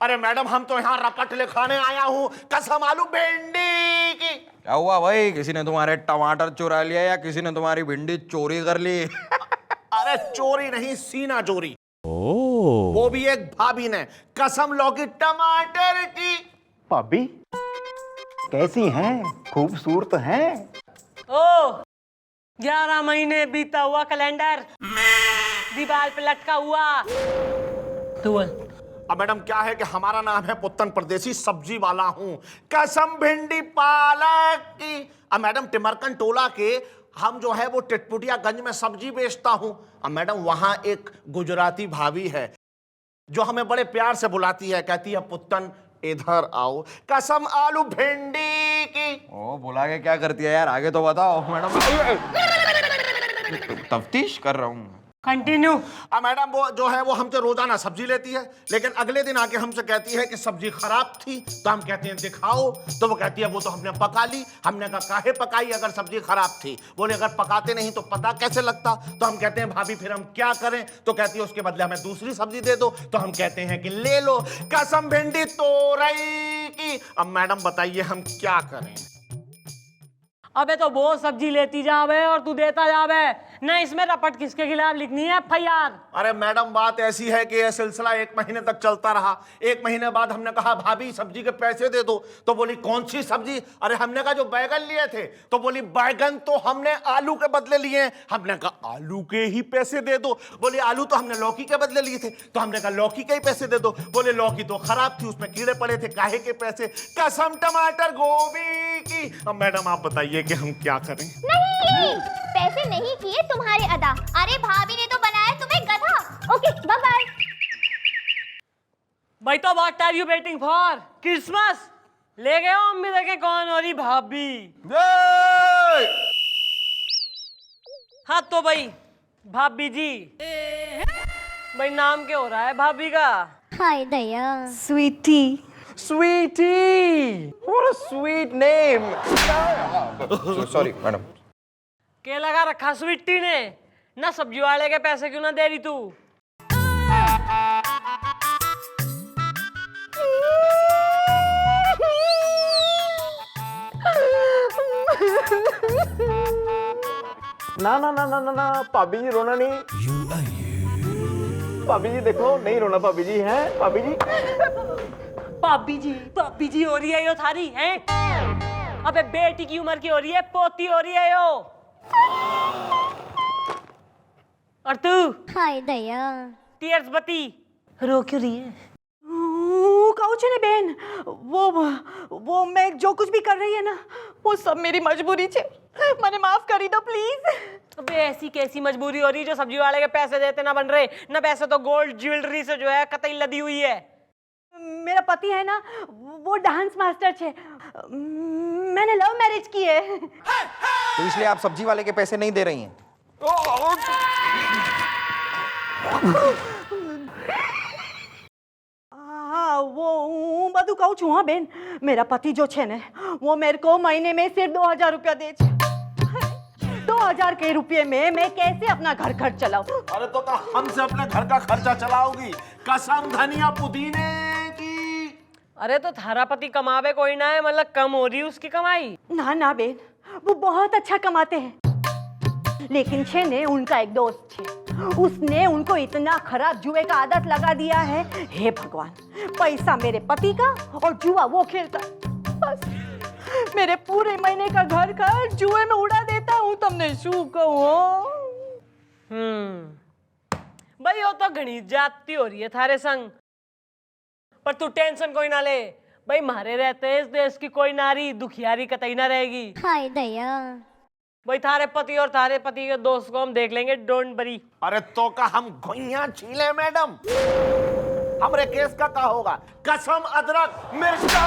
अरे मैडम हम तो यहाँ रपट ले खाने आया हूँ, कसम आलू भिंडी की। क्या हुआ भाई, किसी ने तुम्हारे टमाटर चुरा लिया या किसी ने तुम्हारी भिंडी चोरी कर ली? अरे चोरी नहीं, सीना चोरी। वो भी एक भाभी ने, कसम लौकी टमाटर की। भाभी कैसी हैं? खूबसूरत हैं। ओ 11 महीने बीता हुआ कैलेंडर दीवार पे लटका हुआ। तू बोल। अब मैडम क्या है कि हमारा नाम है पुत्तन परदेसी, सब्जी वाला हूँ, कसम भिंडी पालक की। अब मैडम टिमरकन टोला के हम जो है वो टिटपुटियागंज में सब्जी बेचता हूँ। अब मैडम वहां एक गुजराती भाभी है जो हमें बड़े प्यार से बुलाती है, कहती है पुत्तन इधर आओ, कसम आलू भिंडी की। ओ बुला के क्या करती है यार, आगे तो बताओ मैडम। तफ्तीश कर रहा हूँ। कंटिन्यू। अब मैडम वो जो है वो हमसे रोजाना सब्जी लेती है, लेकिन अगले दिन आके हमसे कहती है कि सब्जी खराब थी। तो हम कहते हैं दिखाओ, तो वो कहती है वो तो हमने पका ली। हमने कहा काहे पकाई अगर सब्जी खराब थी? बोले अगर पकाते नहीं तो पता कैसे लगता? तो हम कहते हैं भाभी फिर हम क्या करें? तो कहती है उसके बदले हमें दूसरी सब्जी दे दो। तो हम कहते हैं कि ले लो, कसम भिंडी तोरई की। अब मैडम बताइए हम क्या करें? अबे तो वो सब्जी लेती जावे और तू देता जावे ना। इसमें रपट किसके खिलाफ लिखनी है FIR? अरे मैडम बात ऐसी है कि यह सिलसिला 1 महीने तक चलता रहा। 1 महीने बाद हमने कहा भाभी सब्जी के पैसे दे दो। तो बोली कौन सी सब्जी? अरे हमने कहा जो बैगन लिए थे। तो बोली बैगन तो हमने आलू के बदले लिए। हमने कहा आलू के ही पैसे दे दो। बोली आलू तो हमने लौकी के बदले लिए थे। तो हमने कहा लौकी के ही पैसे दे दो। बोले लौकी तो खराब थी, उसमें कीड़े पड़े थे, काहे के पैसे? कसम टमाटर गोभी की। अब मैडम आप बताइए कि हम क्या करें? नहीं, पैसे नहीं किए तुम्हारे अदा। अरे भाभी ने तो बनाया तुम्हें गधा। Okay bye bye. भाई तो what are you waiting for? Christmas ले गए हो अम्मी देखे कौन हो रही भाभी। हाँ तो भाई भाभी जी, भाई नाम क्या हो रहा है भाभी का? Hi Daya. Sweetie. Sweetie, what a sweet name. Sorry, madam. के लगा रखा स्वीटी ने? ना सब्जी वाले के पैसे क्यों ना दे रही तू? ना ना ना ना ना ना भाभी जी रोना नहीं। भाभी जी देखो नहीं रोना। भाभी जी हैं भाभी जी। भाभी जी हो रही है यो थारी हैं? अबे बेटी की उम्र की हो रही है, पोती हो रही है यो। और तू हाय दया। टीयर्स बती रो क्यों रही है? कहू छे ने बेन, वो मैं जो कुछ भी कर रही है ना वो सब मेरी मजबूरी छे। मने माफ करी दो प्लीज। अबे ऐसी कैसी मजबूरी हो रही जो सब्जी वाले के पैसे देते ना बन रहे ना? वैसे तो गोल्ड ज्वेलरी से जो है कतई लदी हुई है। मेरा पति है ना वो डांस मास्टर छे। मैंने लव मैरिज की है। तो इसलिए आप सब्जी वाले के पैसे नहीं दे रही हैं? हाँ वो બધું कहू छू। हाँ बेन, मेरा पति जो छे ने वो मेरे को महीने में सिर्फ 2000 रुपया दे छे। 2000 के रुपये में मैं कैसे अपना घर खर्च चलाऊं? अरे तो हमसे अपने घर का खर्चा चलाओगी? कसम धनिया पुदीने की। अरे तो थारा पति कमावे कोई ना है, मतलब कम हो रही उसकी कमाई? ना ना बेन, वो बहुत अच्छा कमाते हैं। लेकिन छे ने उनका एक दोस्त छे, उसने उनको इतना खराब जुए का आदत लगा दिया है। हे भगवान, पैसा मेरे पति का और जुआ वो खेलता। बस मेरे पूरे महीने का घर खर्च जुए में उड़ा देता हूँ। तुमने शू कहूँ? भाई वो तो घनी जाती हो रही है थारे संग, पर तू टेंशन कोई ना ले। भाई मारे रहते इस देश की कोई नारी दुखियारी कतई ना रहेगी। हाय दया। भाई थारे पति और थारे पति के दोस्त को हम देख लेंगे, डोंट वरी। अरे तो का हम घुइयां छीले मैडम? हमरे केस का होगा? कसम अदरक मिर्चा।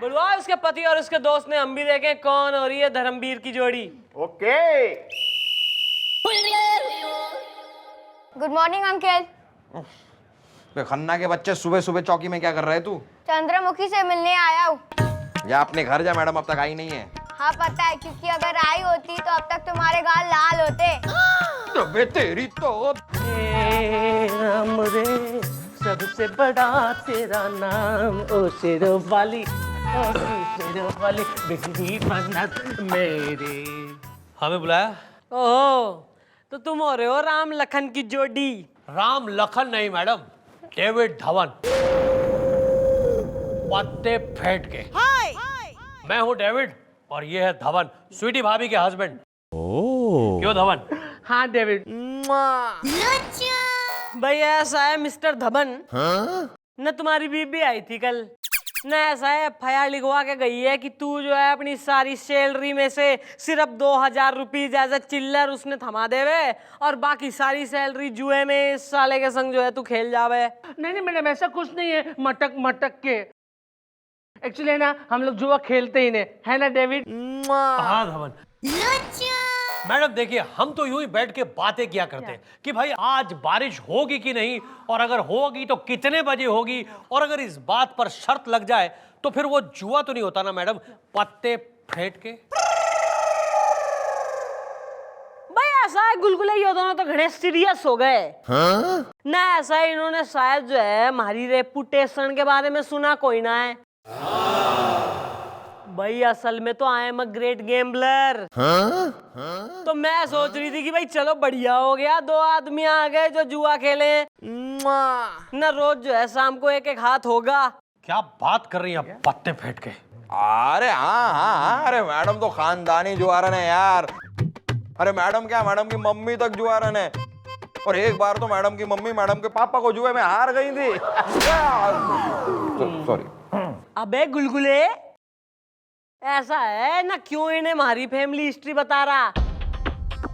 बुलवा उसके पति और उसके दोस्त ने, हम भी देखें कौन हो रही है धर्मवीर की जोड़ी। Okay. Good morning uncle. Khanna के बच्चे सुबह सुबह चौकी में क्या कर रहे हैं तू? चंद्रमुखी से मिलने आया हूँ। या अपने घर जा, मैडम अब तक आई नहीं है। हाँ पता है, क्योंकि अगर आई होती तो अब तक तुम्हारे गाल लाल होते। अबे तेरी तो नाम रे, सबसे बड़ा तेरा नाम, ओ शेरों वाली, ओ शेरों वाली बिजली मन्नत मेरे। हमें बुलाया? ओहो, तो तुम हो रहे हो राम लखन की जोड़ी। राम लखन नहीं मैडम, डेविड धवन, पत्ते फेंट के। मैं हूँ डेविड और ये है धवन, स्वीटी भाभी के हस्बैंड। क्यों धवन? हाँ डेविड। भाई ऐसा है मिस्टर धवन, न तुम्हारी बीबी आई थी कल, न ऐसा है FIR लिखवा के गई है कि तू जो है अपनी सारी सैलरी में से सिर्फ 2000 रुपीज एज ए चिल्लर उसने थमा देवे और बाकी सारी सैलरी जुए में इस साले के संग जो है तू खेल जावे। नहीं नहीं मैडम, ऐसा कुछ नहीं है, मटक मटक के। एक्चुअली है ना, हम लोग जुआ खेलते ही नहीं, है ना डेविड? हाँ धवन। मैडम देखिए, हम तो यूं ही बैठ के बातें किया करते हैं कि भाई आज बारिश होगी कि नहीं, और अगर होगी तो कितने बजे होगी, और अगर इस बात पर शर्त लग जाए तो फिर वो जुआ तो नहीं होता ना मैडम, पत्ते फेंट के। भाई ऐसा है गुलगुले, ये दोनों तो घने सीरियस हो गए। ना ऐसा है इन्होंने शायद जो है हमारी रेपुटेशन के बारे में सुना कोई ना है। भाई असल में तो आई एम अ ग्रेट गेम्बलर। तो मैं सोच रही थी कि भाई चलो बढ़िया हो गया, 2 आदमी आ गए जो जुआ खेले ना, रोज जो है शाम को एक एक हाथ होगा। क्या बात कर रही हैं पत्ते फेंट के? अरे हाँ, अरे मैडम तो खानदानी जुआरन है यार। अरे मैडम क्या, मैडम की मम्मी तक जुआरन है, और एक बार तो मैडम की मम्मी मैडम के पापा को जुए में हार गई थी। सॉरी। अबे गुलगुले, ऐसा है ना, क्यों इन्हें हमारी फैमिली हिस्ट्री बता रहा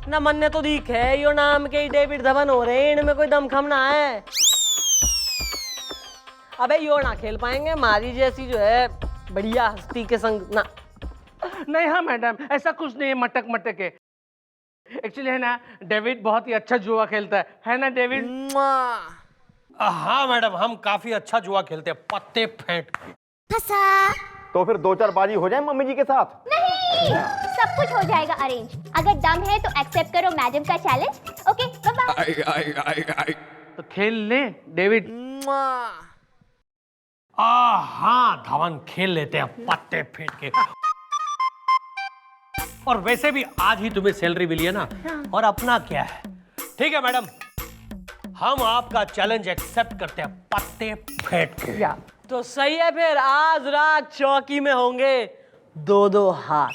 ना, मन ने तो दिख है यो नाम के डेविड धवन हो रहे, इनमें कोई दमखम ना है। अबे यो ना खेल पाएंगे हमारी जैसी जो है बढ़िया हस्ती के संग ना। नहीं हाँ मैडम, ऐसा कुछ नहीं है, मटक मटक के। एक्चुअली है ना, डेविड बहुत ही अच्छा जुआ खेलता है ना डेविड? हाँ मैडम, हम काफी अच्छा जुआ खेलते हैं, पत्ते फेंट। तो फिर 2-4 बाजी हो जाए मम्मी जी के साथ? नहीं, सब कुछ हो जाएगा अरेंज। अगर दम है तो एक्सेप्ट करो मैडम का चैलेंज। Okay bye bye. तो खेल ले डेविड। हाँ धवन, खेल लेते हैं पत्ते फेंट के। और वैसे भी आज ही तुम्हें सैलरी मिली है ना, और अपना क्या है। ठीक है मैडम, हम आपका चैलेंज एक्सेप्ट करते हैं, पत्ते फेंट के। तो सही है, फिर आज रात चौकी में होंगे 2-2 हाथ।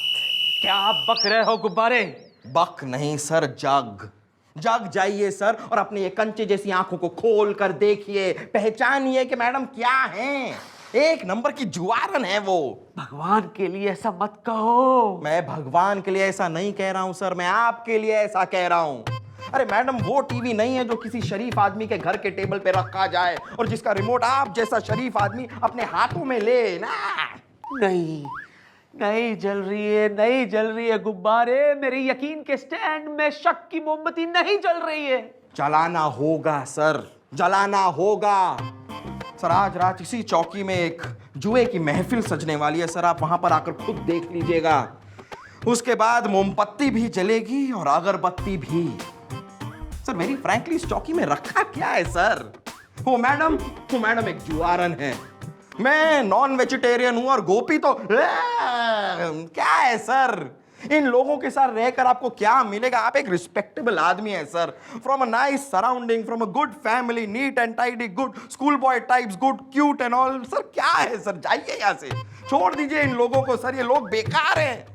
क्या आप बक रहे हो गुब्बारे? बक नहीं सर, जग जाइए सर, और अपनी ये कंचे जैसी आंखों को खोल कर देखिए, पहचानिए कि मैडम क्या हैं। एक नंबर की जुआरन है वो। भगवान के लिए ऐसा मत कहो। मैं भगवान के लिए ऐसा नहीं कह रहा हूं सर, मैं आपके लिए ऐसा कह रहा हूं। अरे मैडम, वो टीवी नहीं है जो किसी शरीफ आदमी के घर के टेबल पे रखा जाए और जिसका रिमोट आप जैसा शरीफ आदमी अपने हाथों में ले ना। नहीं, नहीं जल रही है, नहीं जल रही है गुब्बारे, मेरे यकीन के स्टैंड में शक की मोमबत्ती नहीं जल रही है। जलाना होगा सर, जलाना होगा सर। आज रात इसी चौकी में एक जुए की महफिल सजने वाली है सर, आप वहां पर आकर खुद देख लीजिएगा। उसके बाद मोमबत्ती भी जलेगी और अगरबत्ती भी। सर वेरी फ्रैंकली, इस चौकी में रखा क्या है सर? वो मैडम एक जुआरन है, मैं नॉन वेजिटेरियन हूं, और गोपी तो क्या है सर? इन लोगों के साथ रहकर आपको क्या मिलेगा? आप एक रिस्पेक्टेबल आदमी है sir, from a nice surrounding, from a good family, neat and tidy, good school boy types, good cute and all. Sir क्या है सर? जाइए यहां से, छोड़ दीजिए इन लोगों को सर, ये लोग बेकार हैं,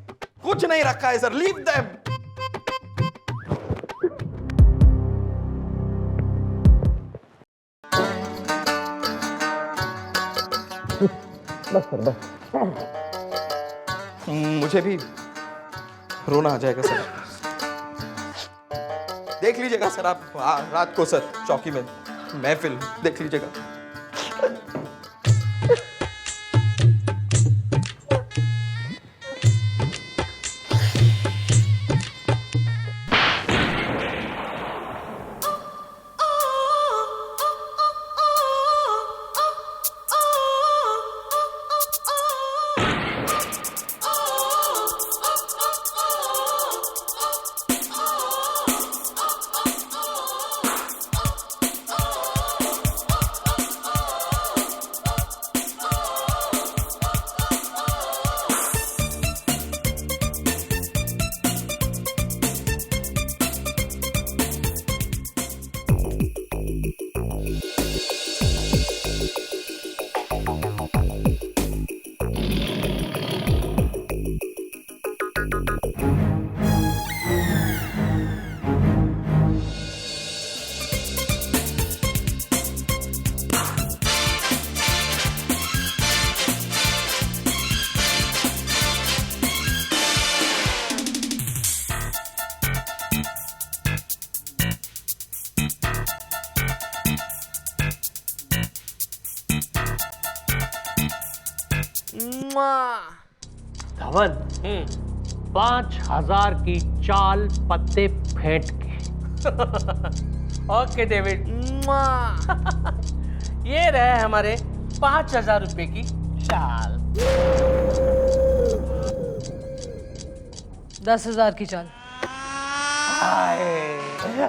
कुछ नहीं रखा है सर, लीव देम। मुझे भी रोना आ जाएगा सर। देख लीजिएगा सर आप रात को सर चौकी में महफिल देख लीजिएगा। धवन 5,000 की चाल पत्ते फेंट के। Okay David. ये रहे हमारे 5,000 रुपए की चाल। 10,000 की चाल।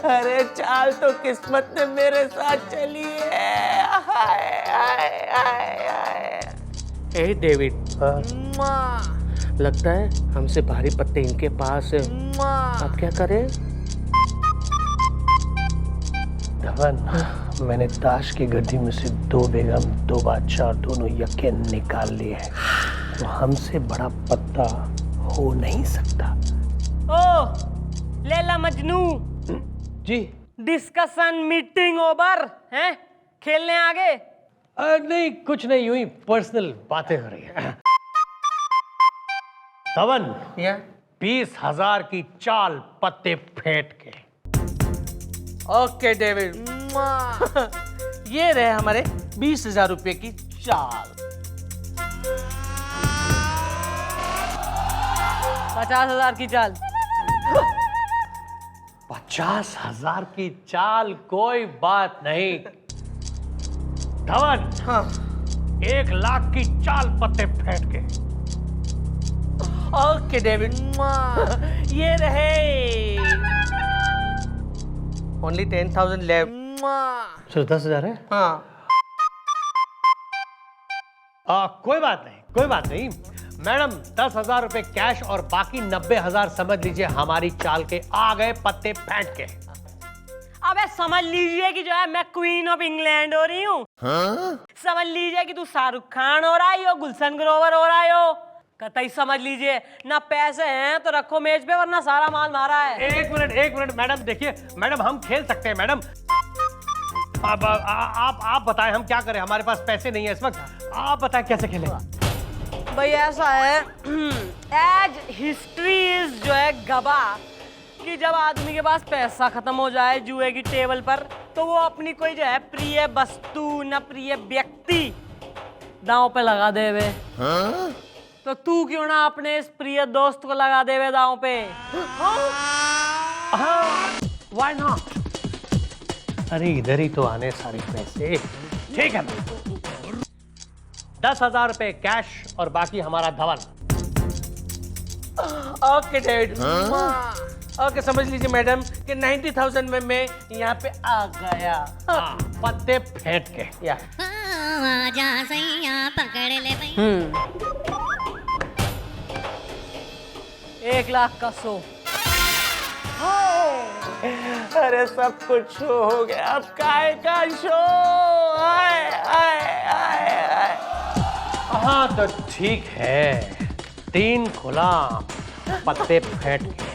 अरे चाल तो किस्मत ने मेरे साथ चली है। ए डेविड, लगता है हमसे भारी पत्ते इनके पास है। अब क्या करें? धवन, मैंने ताश की गड्डी में से 2 बेगम 2 बादशाह और दोनों यक्के निकाल लिए हैं, तो हमसे बड़ा पत्ता हो नहीं सकता। ओ लैला मजनू, जी डिस्कशन मीटिंग ओवर है, खेलने आगे। नहीं, कुछ नहीं, यूं ही पर्सनल बातें हो रही है। धवन, 20,000 की चाल पत्ते फेंट के। Okay David. ये रहे हमारे 20,000 रुपए की चाल। 50,000 की चाल। 50,000 की चाल, कोई बात नहीं। धवन, 1,00,000 की चाल पत्ते फेंट के। Okay David. ये रहे ओनली 10,000 लेफ्ट। सिर्फ 10,000 है। हाँ। कोई बात नहीं, कोई बात नहीं मैडम। 10,000 रुपए कैश और बाकी 90,000 समझ लीजिए हमारी चाल के आ गए पत्ते फेंट के। अबे समझ लीजिए कि जो है मैं क्वीन ऑफ इंग्लैंड हो रही हूँ। समझ लीजिए कि तू शाहरुख खान हो रहा हो, गुलशन ग्रोवर हो रहा हो। कतई समझ लीजिए ना पैसे हैं तो रखो मेज पे, वरना सारा माल मारा है। एक मिनट मैडम, देखिए मैडम, हम खेल सकते हैं मैडम। आप बताएं हम क्या करें, हमारे पास पैसे नहीं है इस वक्त। आप बताएं कैसे खेलें। भाई ऐसा है, एज हिस्ट्री इज जो है गवाह कि जब आदमी के पास पैसा खत्म हो जाए जुए की टेबल पर, तो वो अपनी कोई जो है प्रिय वस्तु न प्रिय व्यक्ति दांव पे लगा देवे। तो तू क्यों ना अपने इस प्रिय दोस्त को लगा देवे दांव पे? Why not? अरे इधर ही तो आने सारे पैसे। ठीक है, 10,000 रुपए कैश और बाकी हमारा धवन। Okay David. ओके, समझ लीजिए मैडम कि 90,000 में मैं यहाँ पे आ गया। पत्ते फेंट के। या आजा सैया पकड़ ले भैया। 1,00,000 का 100। अरे सब कुछ शो हो गया, अब काय का शो? आए आए आए आए। हाँ तो ठीक है, 3 गुलाम पत्ते फेंट के।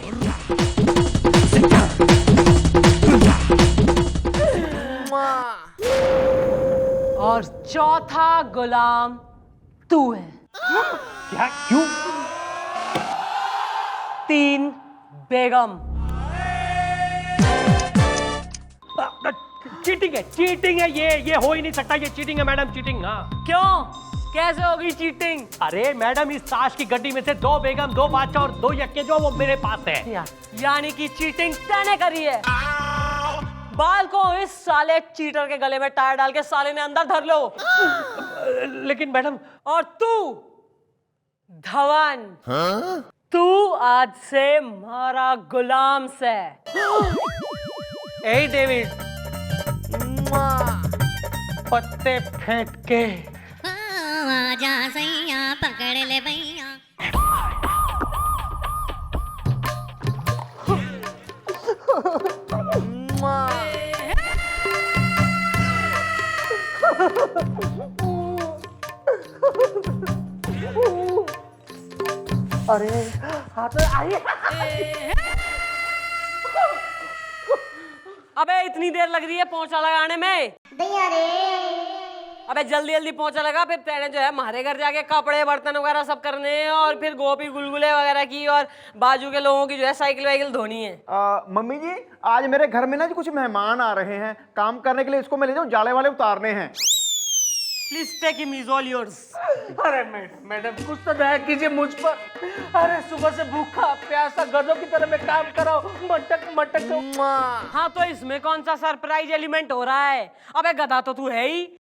और चौथा गुलाम तू है। क्या? क्यों? 3 बेगम। चीटिंग है ये हो ही नहीं सकता, ये चीटिंग है मैडम, चीटिंग। हाँ क्यों? कैसे होगी चीटिंग? अरे मैडम, इस ताश की गड्डी में से 2 बेगम 2 बादशाह और 2 यक्के जो वो मेरे पास है। यानी कि चीटिंग तैने करी है। बाल को इस साले चीटर के गले में टायर डाल के साले ने अंदर धर लो। लेकिन मैडम। और तू धवन, तू आज से हमारा गुलाम से। ए डेविड, पत्ते फेंट के। आजा सैया पकड़ ले भैया। अरे हाथ आइए। अबे इतनी देर लग रही है पोंछा लगाने में। अबे जल्दी जल्दी पोंछा लगा, फिर तेरे जो है हमारे घर जाके कपड़े बर्तन वगैरह सब करने हैं, और फिर गोभी गुलगुले वगैरह की और बाजू के लोगों की जो है साइकिल वाइकिल धोनी है। मम्मी जी, आज मेरे घर में ना कुछ मेहमान आ रहे हैं, काम करने के लिए इसको मैं ले जाऊं, जाले वाले उतारने हैं। Please take him, is all yours. अरे मैडम कुछ तो दया कीजिए मुझ पर। अरे सुबह से भूखा प्यासा गधों की तरह मैं काम कर रहा हूँ, मटक मटक। हाँ तो इसमें कौन सा सरप्राइज एलिमेंट हो रहा है? अबे गधा तो तू है ही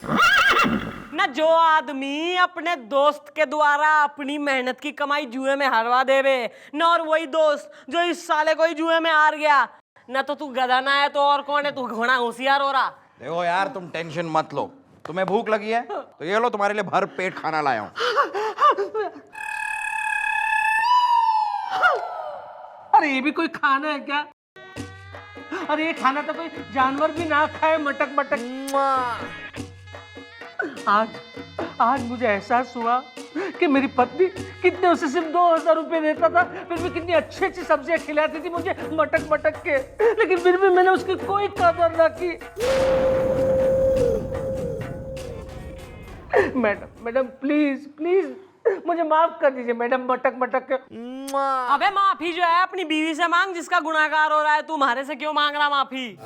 ना। जो आदमी अपने दोस्त के द्वारा अपनी मेहनत की कमाई जुए में हारवा देवे ना, और वही दोस्त जो इस साले को ही जुए में हार गया ना, तो तू गधा ना है तो और कौन है? तू घोड़ा होशियार हो रहा। देखो यार, तुम टेंशन मत लो। तुम्हें भूख लगी है तो ये लो, तुम्हारे लिए भर पेट खाना लाया हूं। अरे ये भी कोई खाना है क्या? अरे ये खाना तो कोई जानवर भी ना खाए, मटक मटक। आज मुझे एहसास हुआ कि मेरी पत्नी कितने उसे सिर्फ 2000 रुपए देता था, फिर भी कितनी अच्छी अच्छी सब्जियां खिलाती थी मुझे मटक मटक के, लेकिन फिर भी मैंने उसकी कोई कदर ना की। मैडम प्लीज मुझे माफ कर दीजिए मैडम, मटक मटक के। अबे माफी जो है अपनी बीवी से मांग जिसका गुनाहगार हो रहा है, तू हमारे से क्यों मांग रहा माफी?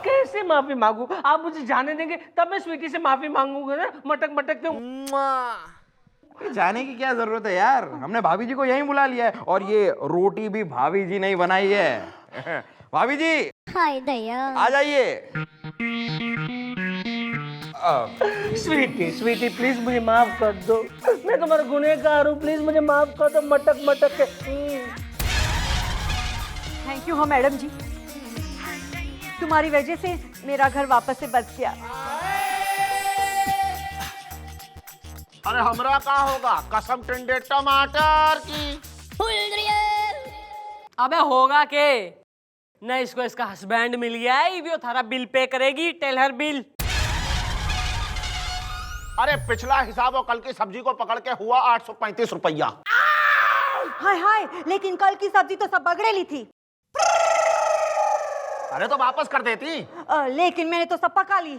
कैसे माफी मांगू? आप मुझे जाने देंगे तब मैं स्वीटी से माफी मांगूंगा ना, मटक मटक के। जाने की क्या जरूरत है यार, हमने भाभी जी को यहीं बुला लिया है, और ये रोटी भी भाभी जी ने ही बनाई है। भाभी जी हाय दया। आ जाइए। स्वीटी प्लीज मुझे माफ कर दो, मैं तुम्हारा गुनहगार हूँ, प्लीज मुझे माफ कर दो मटक मटक के। थैंक यू हो मैडम जी, तुम्हारी वजह से मेरा घर वापस से बच गया। अरे हमरा का होगा? कसम टिंडे टमाटर की। अबे होगा के न, इसको इसका हस्बैंड मिल गया है, वो थारा बिल पे करेगी, टेल हर बिल। अरे पिछला हिसाब और कल की सब्जी को पकड़ के हुआ 835 रुपया। हाय हाय, लेकिन कल की सब्जी तो सब बगड़ेली थी। अरे तो वापस कर देती। लेकिन मैंने तो सब पका ली।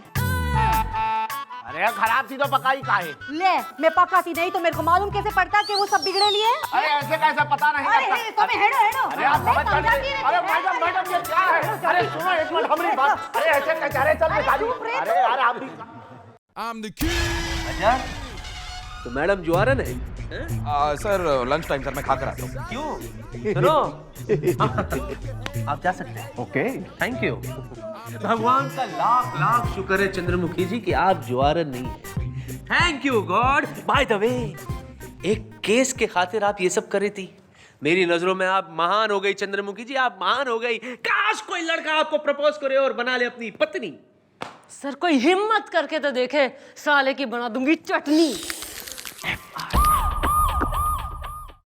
अरे खराब थी तो पकाई काहे? ले, मैं पकाती नहीं तो मेरे को मालूम कैसे पड़ता कि वो सब बिगड़ेली है? अरे ऐसे कैसे पता नहीं लगता? तुम्हें हेडो। अरे आप समझ कर लीजिए। अरे मैडम ये क्या है? अरे सुनो एक मिनट हमारी बात। अरे ऐसे कैसे? अरे चल निकाली। अरे यार आप भी। तो मैडम जुआरन है? सर लंच टाइम सर, मैं खाकर आता हूँ। क्यों? सुनो आप जा सकते हैं। Okay thank you. भगवान का लाख लाख शुक्र है चंद्रमुखी जी कि आप जुआरन नहीं है। Thank you God. By the way, एक केस के खातिर आप ये सब कर रही थी। मेरी नजरों में आप महान हो गई चंद्रमुखी जी, आप महान हो गई। काश कोई लड़का आपको प्रपोज करे और बना ले अपनी पत्नी। सर कोई हिम्मत करके तो देखे, साले की बना दूंगी चटनी।